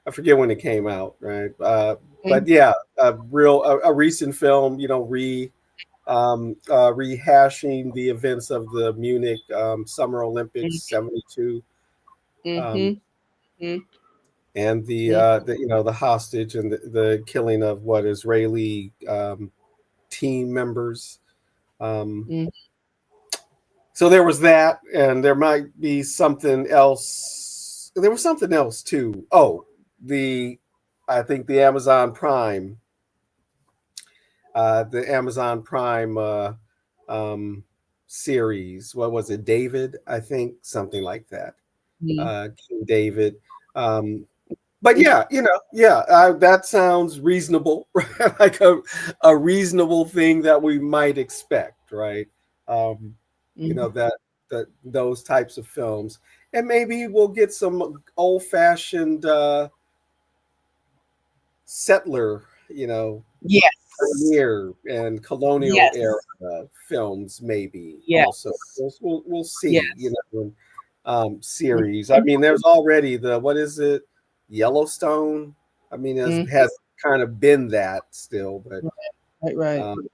I forget when it came out, right? Mhm, But yeah, a recent film, rehashing the events of the Munich Summer Olympics '72, um, mhm, mhm, and mhm, the hostage and the killing of what Israeli team members. Um, mhm, so there was that, and there might be something else. There was something else too. Oh, the I think the Amazon Prime um, series. What was it, David? I think something like that. mhm, King David. Um, But yeah, yeah, that sounds reasonable, right? Like a reasonable thing that we might expect, right? Um, Mhm. that those types of films, and maybe we'll get some old fashioned settler, Yes. pioneer and colonial era Yes. films, maybe also. Yes. We'll see, Yes. series. I Mhm. mean, there's already the what is it, Yellowstone. I mean, Mhm. has kind of been that still, but Right, right. um,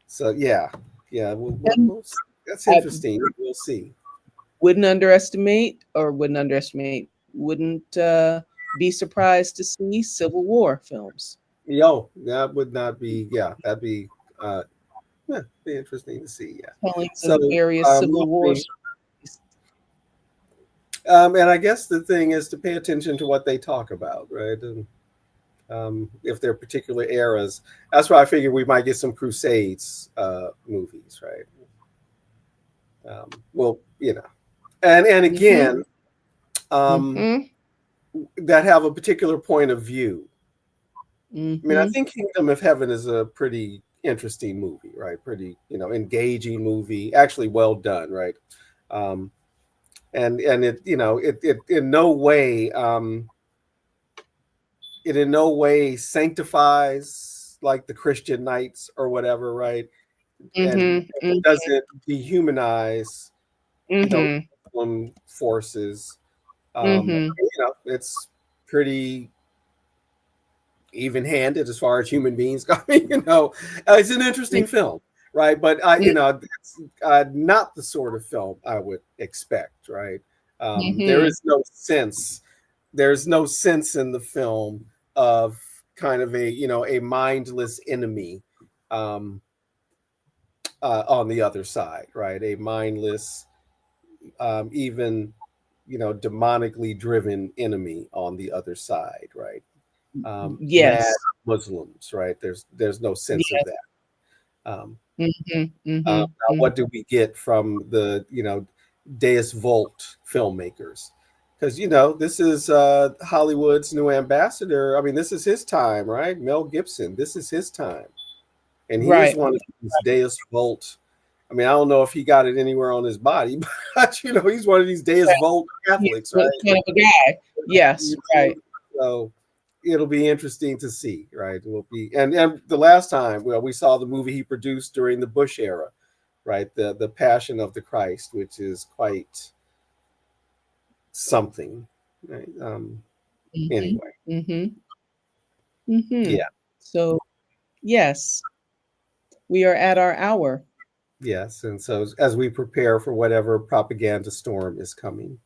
so yeah, yeah, And we'll see. That's I interesting. We'll see. wouldn't be surprised to see Civil War films Yo, that would not be. Yeah, that'd be. Uh, be interesting to see. Yeah. telling So the various Civil War hopefully, stories. and I guess the thing is to pay attention to what they talk about, right? And if they're particular eras, that's why I figured we might get some Crusades movies, right? Well, and Mhm. again, um, Mhm. that have a particular point of view. I mean, I Mhm. think Kingdom of Heaven is a pretty interesting movie, right? Pretty, engaging movie, actually well done, right? Um, and it in no way it in no way sanctifies like the Christian knights or whatever, right? And Mhm. Mhm. doesn't dehumanize, Mhm. Muslim forces. Mhm. It's pretty even-handed as far as human beings go. I mean, it's an interesting film, right? But it's not the sort of film I would expect, right? There Mhm. is no sense. There's no sense in the film of kind of a mindless enemy um, on the other side, right? A mindless, even demonically driven enemy on the other side, right? Mad Yes. Muslims, right? There's no sense of Yes. that. Um, Mhm. Mhm. now, Mhm. what do we get from the Deus Volt filmmakers? Because this is Hollywood's new ambassador. I mean, this is his time, right? Mel Gibson. This is his time, and he is Right. one of these Deus Volt. I mean, I don't know if he got it anywhere on his body, but he's one of these Deus Volt He's Catholics, that right? kind of a guy. Yes. You know, Right. so it'll be interesting to see, right? It will be, and the last time, well, we saw the movie he produced during the Bush era, right? The Passion of the Christ, which is quite something, right? Mhm. Anyway, Mhm. Mhm. yeah, So yes, we are at our hour, yes, and so as we prepare for whatever propaganda storm is coming,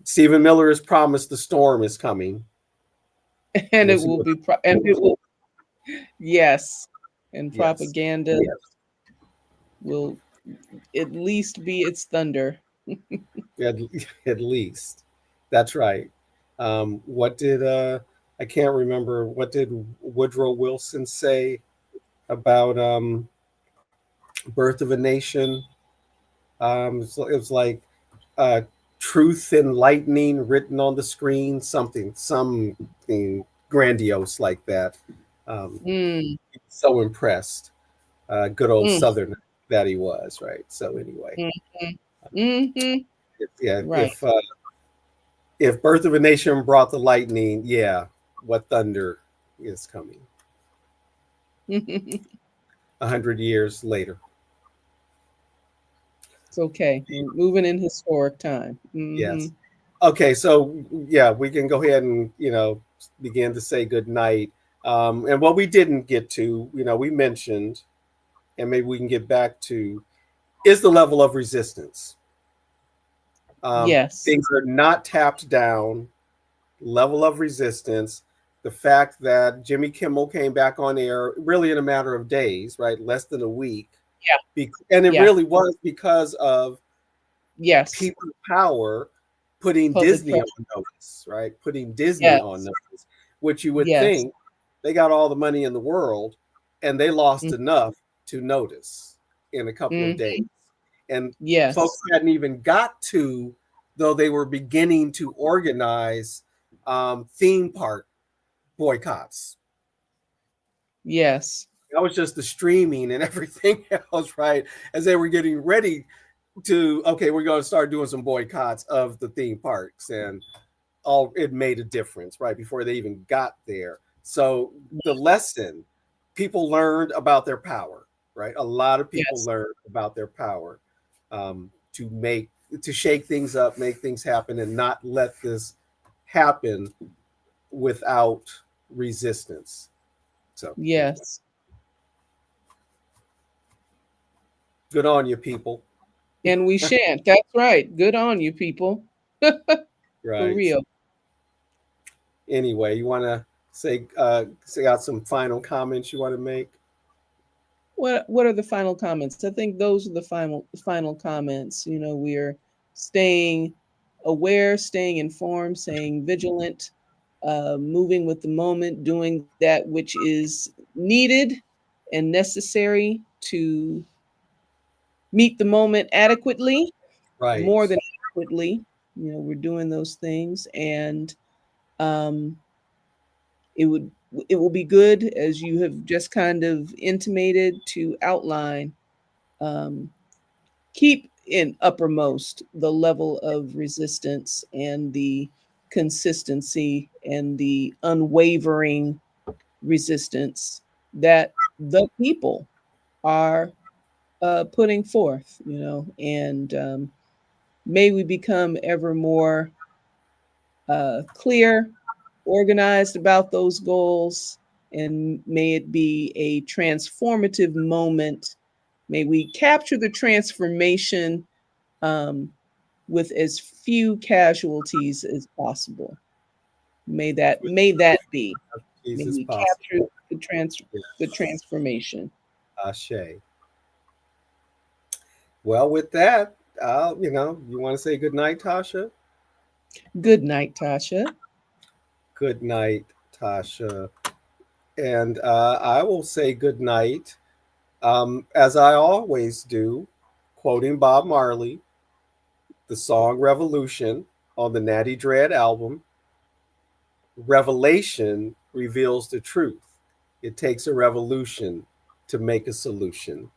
Stephen Miller has promised the storm is coming. and We'll it see will what. be and it will, yes, and Yes, propaganda will at least be its thunder. at, at least that's right. What did I can't remember what did Woodrow Wilson say about Birth of a Nation? It was like uh, truth and lightning written on the screen, something grandiose like that. Mm, So impressed, good old mm, Southerner that he was, right? So anyway, mhm, mhm. yeah, Right. if Birth of a Nation brought the lightning, yeah, what thunder is coming 100 years later? It's okay. We're moving in historic time. Yes. Mhm. Okay, so yeah, we can go ahead and begin to say good night. And what we didn't get to, we mentioned, and maybe we can get back to, is the level of resistance. Yes. Things are not tapped down. Level of resistance. The fact that Jimmy Kimmel came back on air really in a matter of days, right? Less than a week. Yeah. And it Yeah. really was because of Yes. people of power putting Public Disney pressure. on notice, right? Putting Disney on Yes. notice, which you would Yes. think they got all the money in the world and they lost Mm, enough to notice in a couple of days. mhm. And folks Yes. hadn't even got to, though they were beginning to organize theme park boycotts. Yes. That was just the streaming and everything else, right? As they were getting ready to, okay, we're going to start doing some boycotts of the theme parks, and all it made a difference right before they even got there. So the lesson, people learned about their power, right? A lot of people Yes. learned about their power, to make, to shake things up, make things happen, and not let this happen without resistance. So anyway, Yes. good on you, people. And we shan't. That's right. Good on you, people. For Right. real. Anyway, you want to say out some final comments you want to make? What are the final comments? I think those are the final comments. You know, we're staying aware, staying informed, staying vigilant, moving with the moment, doing that which is needed and necessary to meet the moment adequately, Right. more than adequately. You know, we're doing those things, and um, it would it will be good, as you have just kind of intimated, to outline, um, keep in uppermost the level of resistance and the consistency and the unwavering resistance that the people are putting forth, you know, and may we become ever more clear, organized about those goals, and may it be a transformative moment. May we capture the transformation um, with as few casualties as possible. May that be. May Jesus we possible. capture the Yes. transformation. Ashe. Well, with that, you want to say good night, Tasha? Good night, Tasha. Good night, Tasha. And I will say good night, as I always do, quoting Bob Marley, the song Revolution on the Natty Dread album. Revelation reveals the truth. It takes a revolution to make a solution.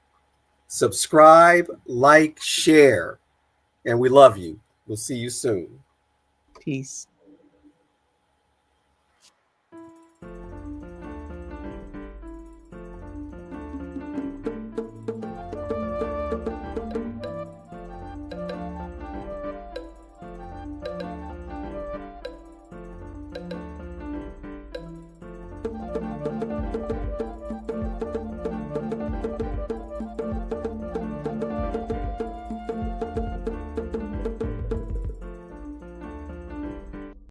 Subscribe, like, share, and we love you. We'll see you soon. Peace.